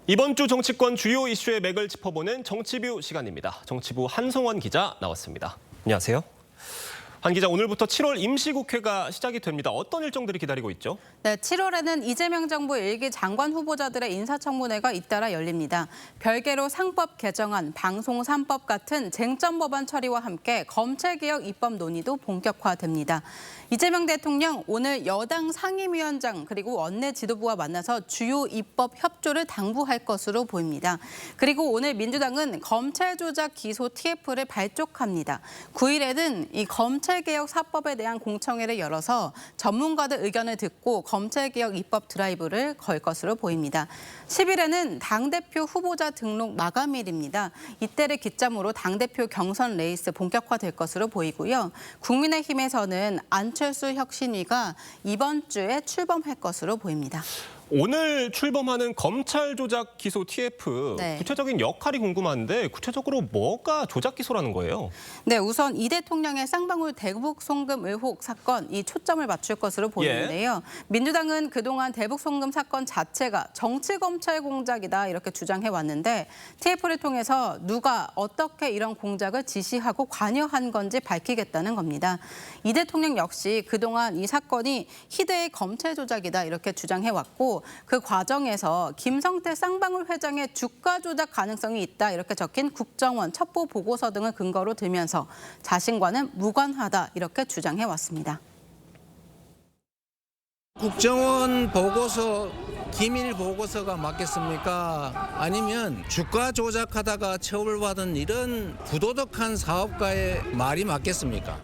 이번 주 정치권 주요 이슈의 맥을 짚어보는 정치뷰 시간입니다. 정치부 한송원 기자 나왔습니다. 안녕하세요. 한 기자, 오늘부터 7월 임시국회가 시작이 됩니다. 어떤 일정들이 기다리고 있죠? 네, 7월에는 이재명 정부 일기 장관 후보자들의 인사청문회가 잇따라 열립니다. 별개로 상법 개정안, 방송 3법 같은 쟁점 법안 처리와 함께 검찰개혁 입법 논의도 본격화됩니다. 이재명 대통령 오늘 여당 상임위원장 그리고 원내 지도부와 만나서 주요 입법 협조를 당부할 것으로 보입니다. 그리고 오늘 민주당은 검찰 조작 기소 TF를 발족합니다. 9일에는 이 검찰개혁 4법에 대한 공청회를 열어서 전문가들 의견을 듣고 검찰개혁 입법 드라이브를 걸 것으로 보입니다. 10일에는 당대표 후보자 등록 마감일입니다. 이때를 기점으로 당대표 경선 레이스 본격화될 것으로 보이고요. 국민의힘에서는 안철수 혁신위가 이번 주에 출범할 것으로 보입니다. 오늘 출범하는 검찰 조작 기소 TF, 네. 구체적인 역할이 궁금한데 구체적으로 뭐가 조작 기소라는 거예요? 네, 우선 이 대통령의 쌍방울 대북 송금 의혹 사건 이 초점을 맞출 것으로 보이는데요. 민주당은 그동안 대북 송금 사건 자체가 정치 검찰 공작이다 이렇게 주장해 왔는데 TF를 통해서 누가 어떻게 이런 공작을 지시하고 관여한 건지 밝히겠다는 겁니다. 이 대통령 역시 그동안 이 사건이 희대의 검찰 조작이다 이렇게 주장해 왔고 그 과정에서 김성태 쌍방울 회장의 주가 조작 가능성이 있다 이렇게 적힌 국정원 첩보 보고서 등을 근거로 들면서 자신과는 무관하다 이렇게 주장해 왔습니다. 국정원 보고서, 기밀 보고서가 맞겠습니까? 아니면 주가 조작하다가 처벌받은 이런 부도덕한 사업가의 말이 맞겠습니까?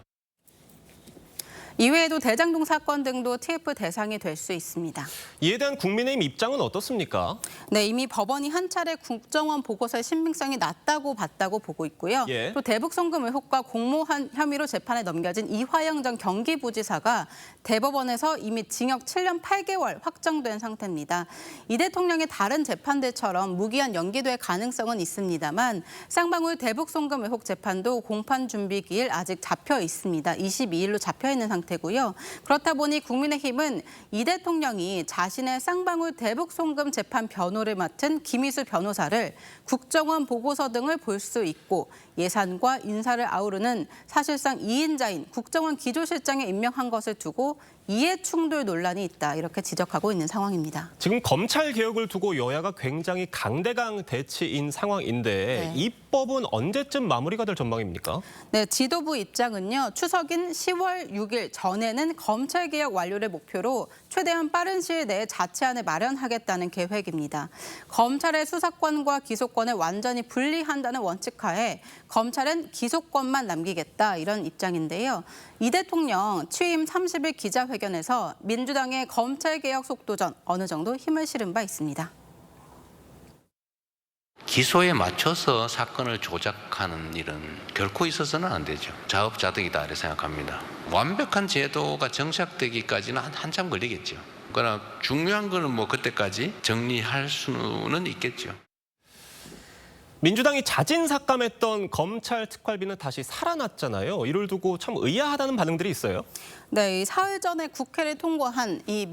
이외에도 대장동 사건 등도 TF 대상이 될 수 있습니다. 이에 대한 국민의힘 입장은 어떻습니까? 네, 이미 법원이 한 차례 국정원 보고서의 신빙성이 낮다고 봤다고 보고 있고요. 예. 또 대북 송금 의혹과 공모한 혐의로 재판에 넘겨진 이화영 전 경기부지사가 대법원에서 이미 징역 7년 8개월 확정된 상태입니다. 이 대통령의 다른 재판들처럼 무기한 연기될 가능성은 있습니다만 쌍방울 대북 송금 의혹 재판도 공판 준비 기일 아직 잡혀 있습니다. 22일로 잡혀 있는 상태고요. 그렇다 보니 국민의힘은 이 대통령이 자신의 쌍방울 대북 송금 재판 변호를 맡은 김희수 변호사를 국정원 보고서 등을 볼 수 있고 예산과 인사를 아우르는 사실상 2인자인 국정원 기조실장에 임명한 것을 두고 이해 충돌 논란이 있다 이렇게 지적하고 있는 상황입니다. 지금 검찰 개혁을 두고 여야가 굉장히 강대강 대치인 상황인데 네. 이 법은 언제쯤 마무리가 될 전망입니까? 네, 지도부 입장은요. 추석인 10월 6일 전에는 검찰 개혁 완료를 목표로 최대한 빠른 시일 내에 자체안을 마련하겠다는 계획입니다. 검찰의 수사권과 기소권을 완전히 분리한다는 원칙하에 검찰은 기소권만 남기겠다 이런 입장인데요. 이 대통령 취임 30일 기자회견에서 민주당의 검찰개혁 속도전 어느 정도 힘을 실은 바 있습니다. 기소에 맞춰서 사건을 조작하는 일은 결코 있어서는 안 되죠. 자업자득이다 이렇게 생각합니다. 완벽한 제도가 정착되기까지는 한참 걸리겠죠. 그러나 중요한 거는 뭐 그때까지 정리할 수는 있겠죠. 민주당이 자진삭감했던 검찰 특활비는 다시 살아났잖아요. 이를 두고 참 의아하다는 반응들이 있어요. 네, 이 사흘 전에 국회를 통과한 이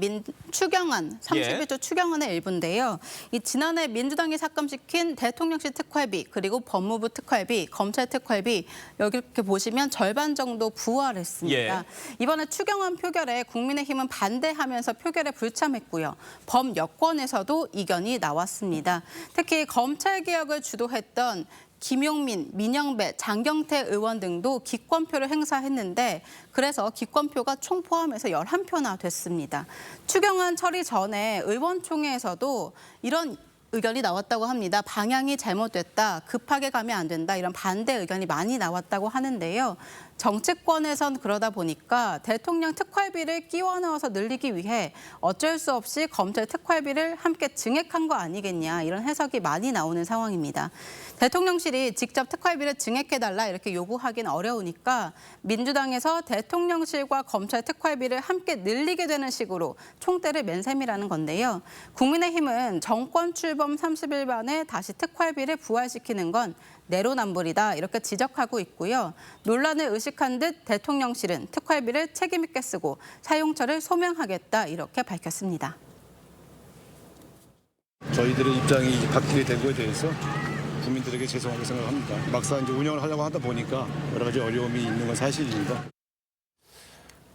추경안, 31조 추경안의 일부인데요. 이 지난해 민주당이 삭감시킨 대통령실 특활비, 그리고 법무부 특활비, 검찰 특활비 여기 이렇게 보시면 절반 정도 부활했습니다. 이번에 추경안 표결에 국민의힘은 반대하면서 표결에 불참했고요. 범여권에서도 이견이 나왔습니다. 특히 검찰 개혁을 주도했던 김용민, 민영배, 장경태 의원 등도 기권표를 행사했는데 그래서 기권표가 총 포함해서 11표나 됐습니다. 추경안 처리 전에 의원총회에서도 이런 의견이 나왔다고 합니다. 방향이 잘못됐다, 급하게 가면 안 된다 이런 반대 의견이 많이 나왔다고 하는데요. 정치권에선 그러다 보니까 대통령 특활비를 끼워 넣어서 늘리기 위해 어쩔 수 없이 검찰 특활비를 함께 증액한 거 아니겠냐 이런 해석이 많이 나오는 상황입니다. 대통령실이 직접 특활비를 증액해달라 이렇게 요구하기는 어려우니까 민주당에서 대통령실과 검찰 특활비를 함께 늘리게 되는 식으로 총대를 맨 셈이라는 건데요. 국민의힘은 정권 출범 30일 만에 다시 특활비를 부활시키는 건 내로남불이다 이렇게 지적하고 있고요. 논란을 의식한 듯 대통령실은 특활비를 책임 있게 쓰고 사용처를 소명하겠다 이렇게 밝혔습니다. 저희들의 입장이 이제 바뀌게 된 거에 대해서 국민들에게 죄송하게 생각합니다. 막상 이제 운영을 하려고 하다 보니까 여러 가지 어려움이 있는 건 사실입니다.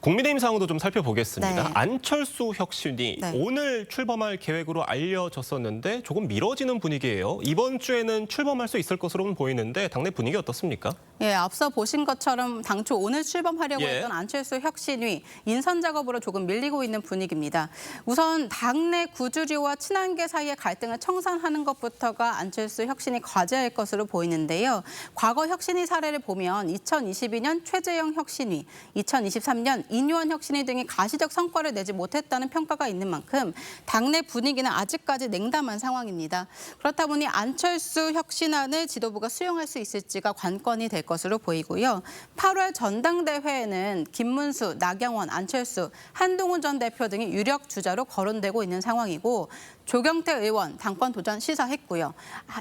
국민의힘 상황도 좀 살펴보겠습니다. 네. 안철수 혁신이 네. 오늘 출범할 계획으로 알려졌었는데 조금 미뤄지는 분위기예요. 이번 주에는 출범할 수 있을 것으로는 보이는데 당내 분위기 어떻습니까? 예, 앞서 보신 것처럼 당초 오늘 출범하려고 예. 했던 안철수 혁신위 인선 작업으로 조금 밀리고 있는 분위기입니다. 우선 당내 구주류와 친한계 사이의 갈등을 청산하는 것부터가 안철수 혁신이 과제할 것으로 보이는데요. 과거 혁신위 사례를 보면 2022년 최재형 혁신위, 2023년 인유원 혁신위 등이 가시적 성과를 내지 못했다는 평가가 있는 만큼 당내 분위기는 아직까지 냉담한 상황입니다. 그렇다 보니 안철수 혁신안을 지도부가 수용할 수 있을지가 관건이 될 것으로 보이고요. 8월 전당대회에는 김문수, 나경원, 안철수, 한동훈 전 대표 등이 유력 주자로 거론되고 있는 상황이고 조경태 의원 당권 도전 시사했고요.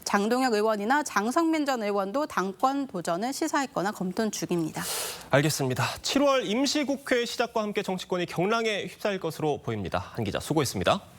장동혁 의원이나 장성민 전 의원도 당권 도전을 시사했거나 검토 중입니다. 알겠습니다. 7월 임시국회 시작과 함께 정치권이 경랑에 휩싸일 것으로 보입니다. 한 기자 수고했습니다.